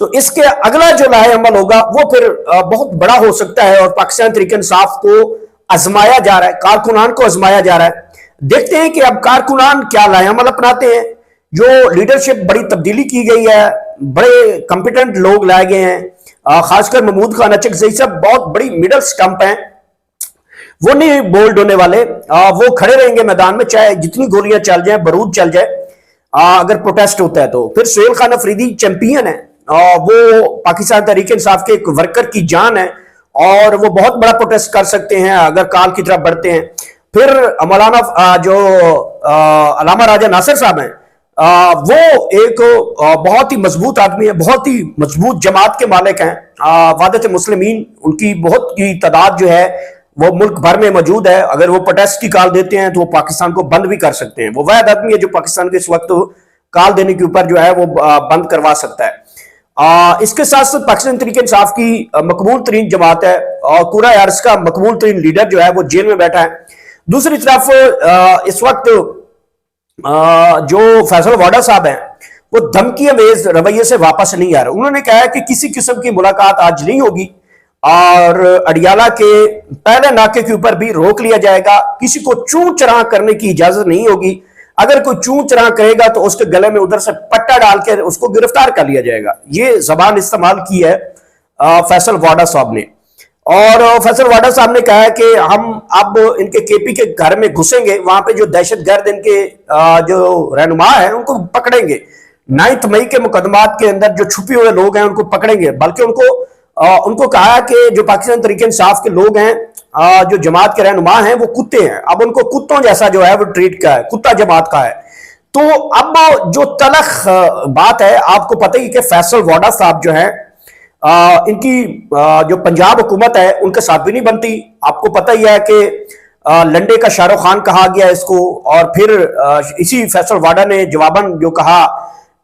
تو اس کے اگلا جو لاہ عمل ہوگا وہ پھر بہت بڑا ہو سکتا ہے، اور پاکستان تحریک انصاف کو آزمایا جا رہا ہے، کارکنان کو آزمایا جا رہا ہے۔ دیکھتے ہیں کہ اب کارکنان کیا لاہ عمل اپناتے ہیں۔ جو لیڈرشپ بڑی تبدیلی کی گئی ہے، بڑے کمپیٹنٹ لوگ لائے گئے ہیں، خاص کر محمود خان اچکزئی صاحب بہت بڑی مڈل سٹمپ ہیں، وہ نہیں بولڈ ہونے والے، وہ کھڑے رہیں گے میدان میں چاہے جتنی گولیاں چل جائیں، بارود چل جائے، اگر پروٹیسٹ ہوتا ہے تو۔ پھر سہیل خان افریدی چیمپئن ہے، وہ پاکستان تحریک انصاف کے ایک ورکر کی جان ہے، اور وہ بہت بڑا پروٹیسٹ کر سکتے ہیں اگر کال کی طرف بڑھتے ہیں۔ پھر مولانا جو علامہ راجہ ناصر صاحب ہیں، وہ ایک بہت ہی مضبوط آدمی ہے، بہت ہی مضبوط جماعت کے مالک ہیں، وحدت مسلمین، ان کی بہت کی تعداد جو ہے وہ ملک بھر میں موجود ہے۔ اگر وہ پروٹیسٹ کی کال دیتے ہیں تو وہ پاکستان کو بند بھی کر سکتے ہیں۔ وہ واحد آدمی ہے جو پاکستان کے اس وقت کال دینے کے اوپر جو ہے وہ بند کروا سکتا ہے۔ اس کے ساتھ ساتھ پاکستان تحریک انصاف کی مقبول ترین جماعت ہے، اور پورا عرص کا مقبول ترین لیڈر جو ہے وہ جیل میں بیٹھا ہے۔ دوسری طرف اس وقت جو فیصل واڈا صاحب ہیں، وہ دھمکی امیز رویے سے واپس نہیں آ رہے۔ انہوں نے کہا ہے کہ کسی قسم کی ملاقات آج نہیں ہوگی، اور اڈیالہ کے پہلے ناکے کے اوپر بھی روک لیا جائے گا، کسی کو چون چراں کرنے کی اجازت نہیں ہوگی۔ اگر کوئی چون چراں کرے گا تو اس کے گلے میں ادھر سے پٹا ڈال کے اس کو گرفتار کر لیا جائے گا۔ یہ زبان استعمال کی ہے فیصل واڈا صاحب نے، اور فیصل واڈا صاحب نے کہا ہے کہ ہم اب ان کے کے پی کے گھر میں گھسیں گے، وہاں پہ جو دہشت گرد ان کے جو رہنما ہیں ان کو پکڑیں گے، 9 مئی کے مقدمات کے اندر جو چھپے ہوئے لوگ ہیں ان کو پکڑیں گے۔ بلکہ ان کو کہا کہ جو پاکستان تحریک انصاف کے لوگ ہیں، جو جماعت کے رہنما ہیں، وہ کتے ہیں، اب ان کو کتوں جیسا جو ہے وہ ٹریٹ کا ہے، کتا جماعت کا ہے۔ تو اب جو تلخ بات ہے، آپ کو پتہ ہی کہ فیصل واڈا صاحب جو ہیں، ان کی جو پنجاب حکومت ہے ان کے ساتھ بھی نہیں بنتی۔ آپ کو پتہ ہی ہے کہ لنڈے کا شاہ رخ خان کہا گیا اس کو، اور پھر اسی فیصل واڈا نے جواباً جو کہا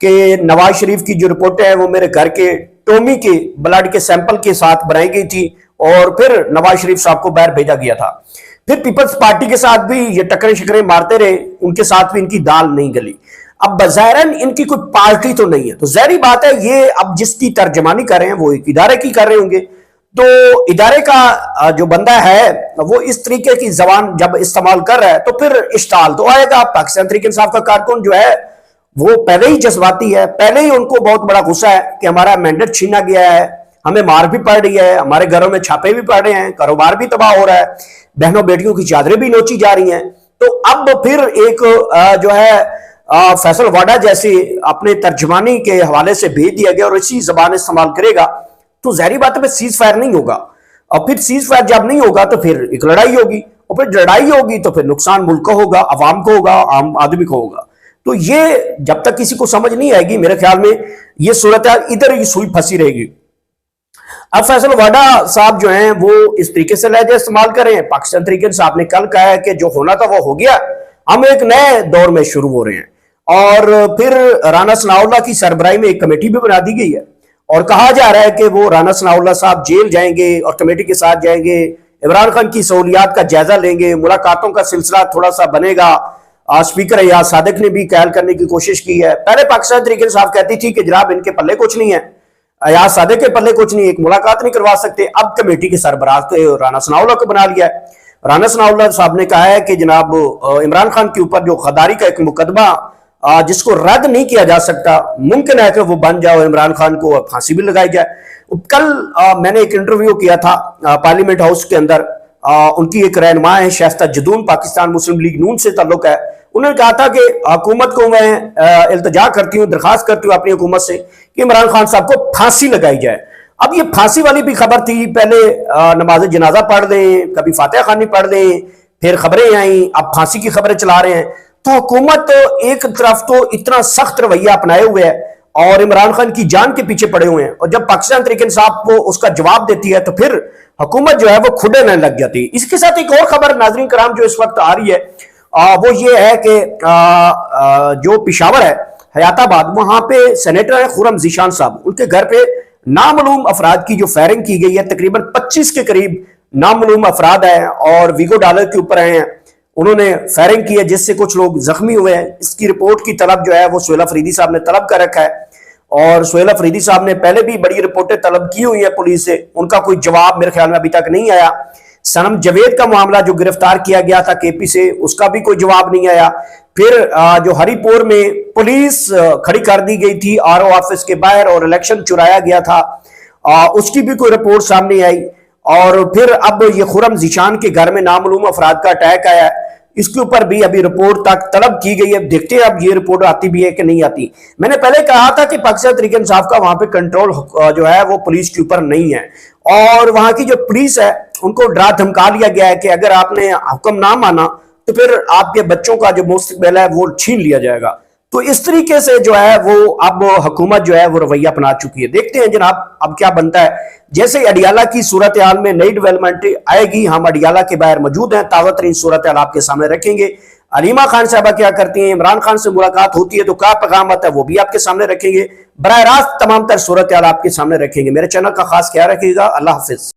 کہ نواز شریف کی جو رپورٹیں ہیں وہ میرے گھر کے ٹومی کے بلڈ کے سیمپل کے ساتھ بنائی گئی تھی، اور پھر نواز شریف صاحب کو باہر بھیجا گیا تھا۔ پھر پیپلز پارٹی کے ساتھ بھی یہ ٹکرے شکرے مارتے رہے، ان کے ساتھ بھی ان کی دال نہیں گلی۔ اب بظاہراً ان کی کوئی پارٹی تو نہیں ہے، تو ظاہری بات ہے یہ اب جس کی ترجمانی کر رہے ہیں وہ ایک ادارے کی کر رہے ہوں گے، تو ادارے کا جو بندہ ہے وہ اس طریقے کی زبان جب استعمال کر رہا ہے تو پھر اشتعال تو آئے گا۔ پاکستان تحریک انصاف کا کارکن جو ہے وہ پہلے ہی جذباتی ہے، پہلے ہی ان کو بہت بڑا غصہ ہے کہ ہمارا مینڈیٹ چھینا گیا ہے، ہمیں مار بھی پڑ رہی ہے، ہمارے گھروں میں چھاپے بھی پڑ رہے ہیں، کاروبار بھی تباہ ہو رہا ہے، بہنوں بیٹیوں کی چادریں بھی نوچی جا رہی ہیں۔ تو اب پھر ایک جو ہے فیصل واڈا جیسے اپنے ترجمانی کے حوالے سے بھیج دیا گیا اور اسی زبان استعمال کرے گا، تو ظاہری بات ہے سیز فائر نہیں ہوگا، اور پھر سیز فائر جب نہیں ہوگا تو پھر ایک لڑائی ہوگی، اور پھر لڑائی ہوگی تو پھر نقصان ملک کو ہوگا، عوام کو ہوگا، عام آدمی کو ہوگا۔ تو یہ جب تک کسی کو سمجھ نہیں آئے گی، میرے خیال میں یہ صورتحال ادھر ہی سوئی پھنسی رہے گی۔ اب فیصل واڈا صاحب جو ہیں وہ اس طریقے سے لہجہ استعمال کر رہے ہیں۔ پاکستان تحریک انصاف نے کل کہا ہے کہ جو ہونا تھا وہ ہو گیا، ہم ایک نئے دور میں شروع ہو رہے ہیں، اور پھر رانا ثناءاللہ کی سربراہی میں ایک کمیٹی بھی بنا دی گئی ہے، اور کہا جا رہا ہے کہ وہ رانا ثناءاللہ صاحب جیل جائیں گے اور کمیٹی کے ساتھ جائیں گے، عمران خان کی سہولیات کا جائزہ لیں گے، ملاقاتوں کا سلسلہ تھوڑا سا بنے گا۔ اسپیکر ایاز صادق نے بھی قائل کرنے کی کوشش کی ہے۔ پہلے پاکستان تحریک انصاف کہتی تھی کہ جناب ان کے پلے کچھ نہیں ہے، ایاز صادق کے پلے کچھ نہیں، ایک ملاقات نہیں کروا سکتے۔ اب کمیٹی کے سربراہ رانا ثناءاللہ کو بنا لیا ہے۔ رانا ثناءاللہ صاحب نے کہا ہے کہ جناب عمران خان کے اوپر جو غداری کا ایک مقدمہ جس کو رد نہیں کیا جا سکتا، ممکن ہے کہ وہ بن جائے اور عمران خان کو پھانسی بھی لگائی جائے۔ کل میں نے ایک انٹرویو کیا تھا پارلیمنٹ ہاؤس کے اندر، ان کی ایک رہنما ہے شائستہ جدون، پاکستان مسلم لیگ نون سے تعلق ہے، انہوں نے کہا تھا کہ حکومت کو میں التجا کرتی ہوں، درخواست کرتی ہوں اپنی حکومت سے کہ عمران خان صاحب کو پھانسی لگائی جائے۔ اب یہ پھانسی والی بھی خبر تھی، پہلے نماز جنازہ پڑھ لیں، کبھی فاتحہ خوانی پڑھ لیں، پھر خبریں آئیں، اب پھانسی کی خبریں چلا رہے ہیں۔ تو حکومت ایک طرف تو اتنا سخت رویہ اپنائے ہوئے ہے اور عمران خان کی جان کے پیچھے پڑے ہوئے ہیں، اور جب پاکستان تحریک انصاف کو اس کا جواب دیتی ہے تو پھر حکومت جو ہے وہ کھڈے نہ لگ جاتی۔ اس کے ساتھ ایک اور خبر ناظرین کرام جو اس وقت آ رہی ہے وہ یہ ہے کہ جو پشاور ہے، حیات آباد، وہاں پہ سینیٹر ہیں خرم ذیشان صاحب، ان کے گھر پہ نامعلوم افراد کی جو فائرنگ کی گئی ہے، تقریباً 25 کے قریب نامعلوم افراد ہیں اور ویگو ڈالر کے اوپر ہیں، انہوں نے فائرنگ کی ہے جس سے کچھ لوگ زخمی ہوئے ہیں۔ اس کی رپورٹ کی طلب جو ہے وہ سہیل افریدی صاحب نے طلب کر رکھا ہے، اور سہیل افریدی صاحب نے پہلے بھی بڑی رپورٹیں طلب کی ہوئی ہیں پولیس سے، ان کا کوئی جواب میرے خیال میں ابھی تک نہیں آیا۔ صنم جاوید کا معاملہ جو گرفتار کیا گیا تھا کے پی سے، اس کا بھی کوئی جواب نہیں آیا۔ پھر جو ہری پور میں پولیس کھڑی کر دی گئی تھی آر او آفس کے باہر اور الیکشن چرایا گیا تھا، اس کی بھی کوئی رپورٹ سامنے آئی۔ اور پھر اب یہ خرم ذیشان کے گھر میں نامعلوم افراد کا اٹیک آیا ہے، اس کے اوپر بھی ابھی رپورٹ تک طلب کی گئی ہے، دیکھتے ہیں اب یہ رپورٹ آتی بھی ہے کہ نہیں آتی۔ میں نے پہلے کہا تھا کہ پاکستان تحریک انصاف کا وہاں پہ کنٹرول جو ہے وہ پولیس کے اوپر نہیں ہے، اور وہاں کی جو پولیس ہے ان کو ڈرا دھمکا لیا گیا ہے کہ اگر آپ نے حکم نہ مانا تو پھر آپ کے بچوں کا جو مستقبل ہے وہ چھین لیا جائے گا۔ تو اس طریقے سے جو ہے وہ اب حکومت جو ہے وہ رویہ اپنا چکی ہے۔ دیکھتے ہیں جناب اب کیا بنتا ہے۔ جیسے اڈیالہ کی صورتحال میں نئی ڈیولپمنٹ آئے گی، ہم اڈیالہ کے باہر موجود ہیں، تازہ ترین صورتحال آپ کے سامنے رکھیں گے۔ علیمہ خان صاحبہ کیا کرتی ہیں، عمران خان سے ملاقات ہوتی ہے تو کیا پیغام آتا ہے وہ بھی آپ کے سامنے رکھیں گے۔ براہ راست تمام تر صورتحال آپ کے سامنے رکھیں گے۔ میرے چینل کا خاص خیال رکھیے گا۔ اللہ حافظ۔